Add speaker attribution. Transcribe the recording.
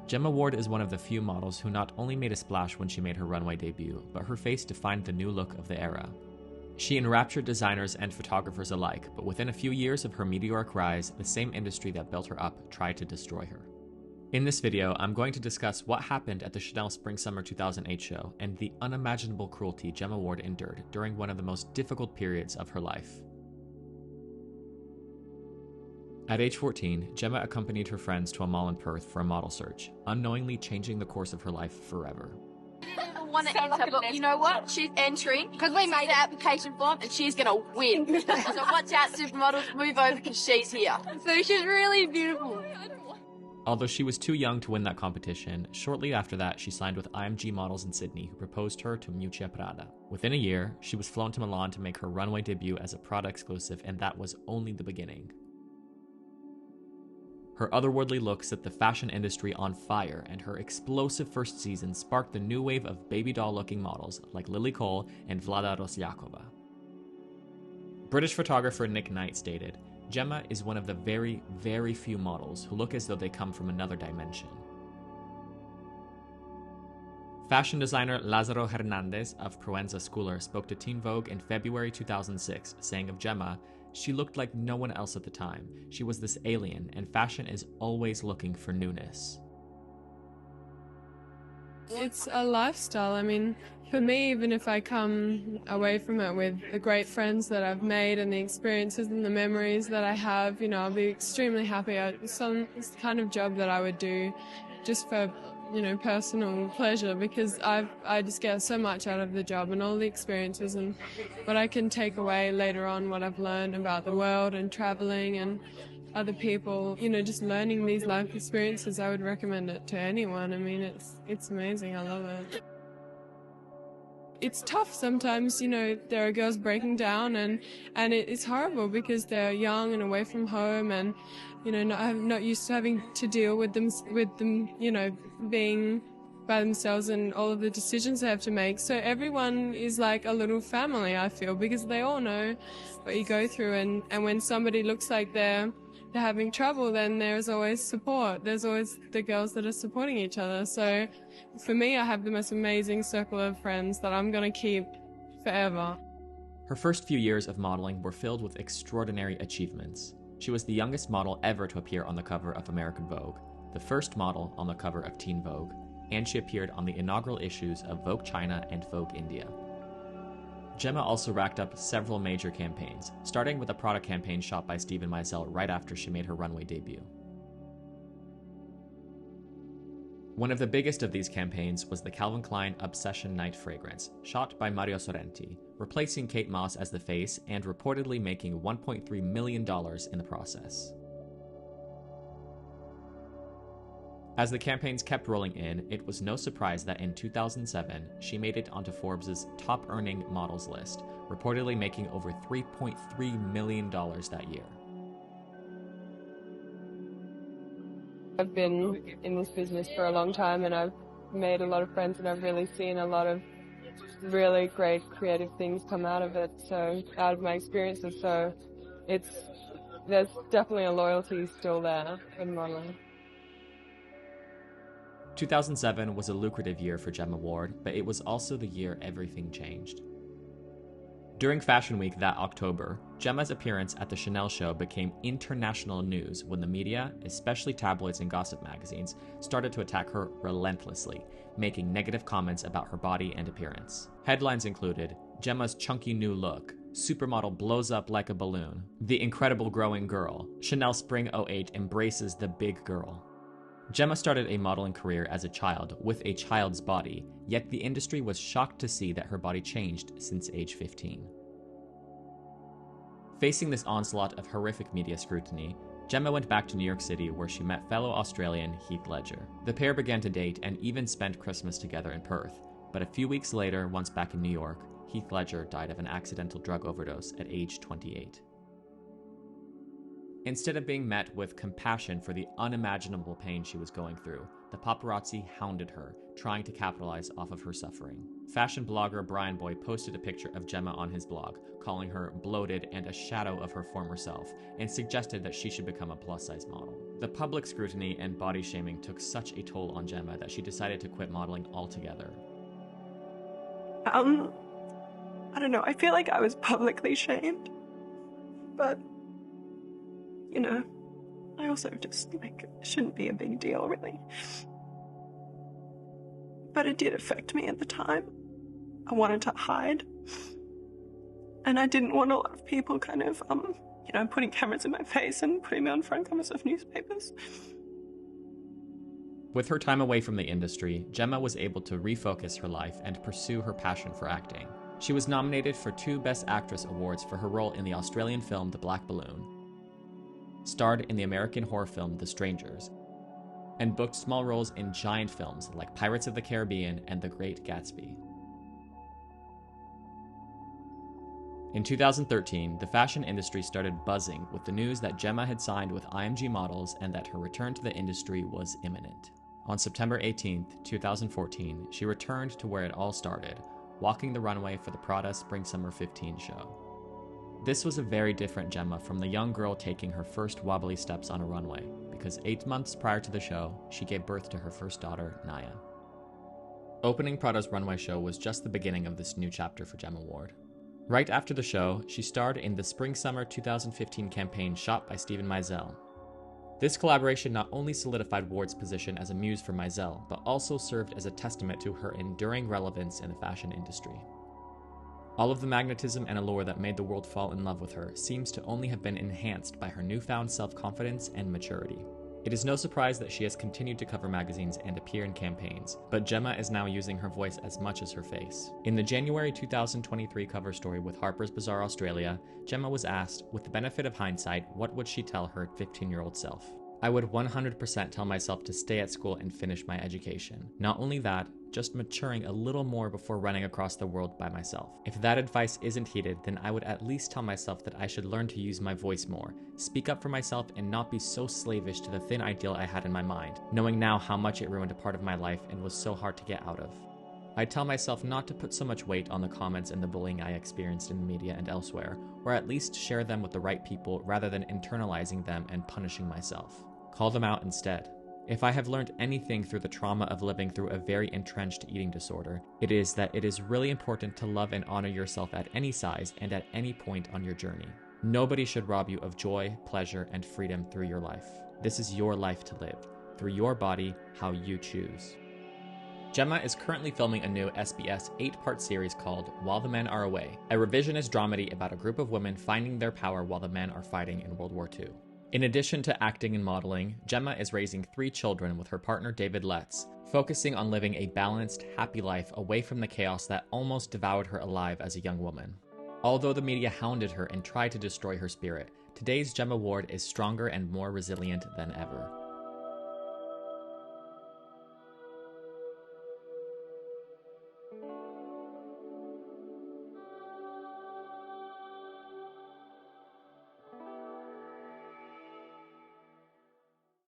Speaker 1: Gemma Ward is one of the few models who not only made a splash when she made her runway debut, but her face defined the new look of the era. She enraptured designers and photographers alike, but within a few years of her meteoric rise, the same industry that built her up tried to destroy her. In this video, I'm going to discuss what happened at the Chanel Spring-Summer 2008 show and the unimaginable cruelty Gemma Ward endured during one of the most difficult periods of her life. At age 14, Gemma accompanied her friends to a mall in Perth for a model search, unknowingly changing the course of her life forever.
Speaker 2: Want to enter, but you know what? She's entering because we made an application form and she's going to win. So watch out, supermodels, move over because she's here. So she's really beautiful.
Speaker 1: Although she was too young to win that competition, shortly after that she signed with IMG Models in Sydney, who proposed her to Miuccia Prada. Within a year, she was flown to Milan to make her runway debut as a Prada exclusive, and that was only the beginning. Her otherworldly look set the fashion industry on fire, and her explosive first season sparked the new wave of baby doll-looking models like Lily Cole and Vlada Rosjakova. British photographer Nick Knight stated, "Gemma is one of the very, very few models who look as though they come from another dimension." Fashion designer Lázaro Hernández of Proenza Schooler spoke to Teen Vogue in February 2006, saying of Gemma, "She looked like no one else at the time. She was this alien, and fashion is always looking for newness."
Speaker 3: It's a lifestyle. I mean, for me, even if I come away from it with the great friends that I've made and the experiences and the memories that I have, I'll be extremely happy. It's the kind of job that I would do just for personal pleasure, because I just get so much out of the job and all the experiences and what I can take away later on, what I've learned about the world and traveling and other people, just learning these life experiences. I would recommend it to anyone. I mean, it's amazing. I love it. It's tough sometimes, there are girls breaking down and it's horrible because they're young and away from home and, not used to having to deal with them, being by themselves and all of the decisions they have to make. So everyone is like a little family, I feel, because they all know what you go through, and when somebody looks like they're having trouble, then there's always support. There's always the girls that are supporting each other. So for me, I have the most amazing circle of friends that I'm going to keep forever.
Speaker 1: Her first few years of modeling were filled with extraordinary achievements. She was the youngest model ever to appear on the cover of American Vogue, the first model on the cover of Teen Vogue, and she appeared on the inaugural issues of Vogue China and Vogue India. Gemma also racked up several major campaigns, starting with a product campaign shot by Steven Meisel right after she made her runway debut. One of the biggest of these campaigns was the Calvin Klein Obsession Night fragrance, shot by Mario Sorrenti, replacing Kate Moss as the face and reportedly making $1.3 million in the process. As the campaigns kept rolling in, it was no surprise that in 2007, she made it onto Forbes' top-earning models list, reportedly making over $3.3 million that year.
Speaker 3: I've been in this business for a long time and I've made a lot of friends and I've really seen a lot of really great creative things come out of it, out of my experiences. So there's definitely a loyalty still there in modeling.
Speaker 1: 2007 was a lucrative year for Gemma Ward, but it was also the year everything changed. During Fashion Week that October, Gemma's appearance at the Chanel show became international news when the media, especially tabloids and gossip magazines, started to attack her relentlessly, making negative comments about her body and appearance. Headlines included, "Gemma's chunky new look," "Supermodel blows up like a balloon," "The incredible growing girl," "Chanel Spring '08 embraces the big girl." Gemma started a modeling career as a child with a child's body, yet the industry was shocked to see that her body changed since age 15. Facing this onslaught of horrific media scrutiny, Gemma went back to New York City where she met fellow Australian Heath Ledger. The pair began to date and even spent Christmas together in Perth, but a few weeks later, once back in New York, Heath Ledger died of an accidental drug overdose at age 28. Instead of being met with compassion for the unimaginable pain she was going through, the paparazzi hounded her, trying to capitalize off of her suffering. Fashion blogger Brian Boy posted a picture of Gemma on his blog, calling her bloated and a shadow of her former self, and suggested that she should become a plus-size model. The public scrutiny and body shaming took such a toll on Gemma that she decided to quit modeling altogether.
Speaker 4: I don't know, I feel like I was publicly shamed, but, you know, I also just, like, it shouldn't be a big deal, really. But it did affect me at the time. I wanted to hide. And I didn't want a lot of people kind of, you know, putting cameras in my face and putting me on front covers of newspapers.
Speaker 1: With her time away from the industry, Gemma was able to refocus her life and pursue her passion for acting. She was nominated for 2 Best Actress awards for her role in the Australian film The Black Balloon, starred in the American horror film The Strangers, and booked small roles in giant films like Pirates of the Caribbean and The Great Gatsby. In 2013, the fashion industry started buzzing with the news that Gemma had signed with IMG Models and that her return to the industry was imminent. On September 18, 2014, she returned to where it all started, walking the runway for the Prada Spring-Summer 15 show. This was a very different Gemma from the young girl taking her first wobbly steps on a runway, because 8 months prior to the show, she gave birth to her first daughter, Naya. Opening Prada's runway show was just the beginning of this new chapter for Gemma Ward. Right after the show, she starred in the Spring-Summer 2015 campaign shot by Steven Meisel. This collaboration not only solidified Ward's position as a muse for Meisel, but also served as a testament to her enduring relevance in the fashion industry. All of the magnetism and allure that made the world fall in love with her seems to only have been enhanced by her newfound self-confidence and maturity. It is no surprise that she has continued to cover magazines and appear in campaigns, but Gemma is now using her voice as much as her face. In the January 2023 cover story with Harper's Bazaar Australia, Gemma was asked, with the benefit of hindsight, what would she tell her 15-year-old self? I would 100% tell myself to stay at school and finish my education. Not only that, just maturing a little more before running across the world by myself. If that advice isn't heeded, then I would at least tell myself that I should learn to use my voice more, speak up for myself, and not be so slavish to the thin ideal I had in my mind, knowing now how much it ruined a part of my life and was so hard to get out of. I'd tell myself not to put so much weight on the comments and the bullying I experienced in the media and elsewhere, or at least share them with the right people rather than internalizing them and punishing myself. Call them out instead. If I have learned anything through the trauma of living through a very entrenched eating disorder, it is that it is really important to love and honor yourself at any size and at any point on your journey. Nobody should rob you of joy, pleasure, and freedom through your life. This is your life to live, through your body, how you choose. Gemma is currently filming a new SBS 8-part series called While the Men Are Away, a revisionist dramedy about a group of women finding their power while the men are fighting in World War II. In addition to acting and modeling, Gemma is raising 3 children with her partner David Letts, focusing on living a balanced, happy life away from the chaos that almost devoured her alive as a young woman. Although the media hounded her and tried to destroy her spirit, today's Gemma Ward is stronger and more resilient than ever.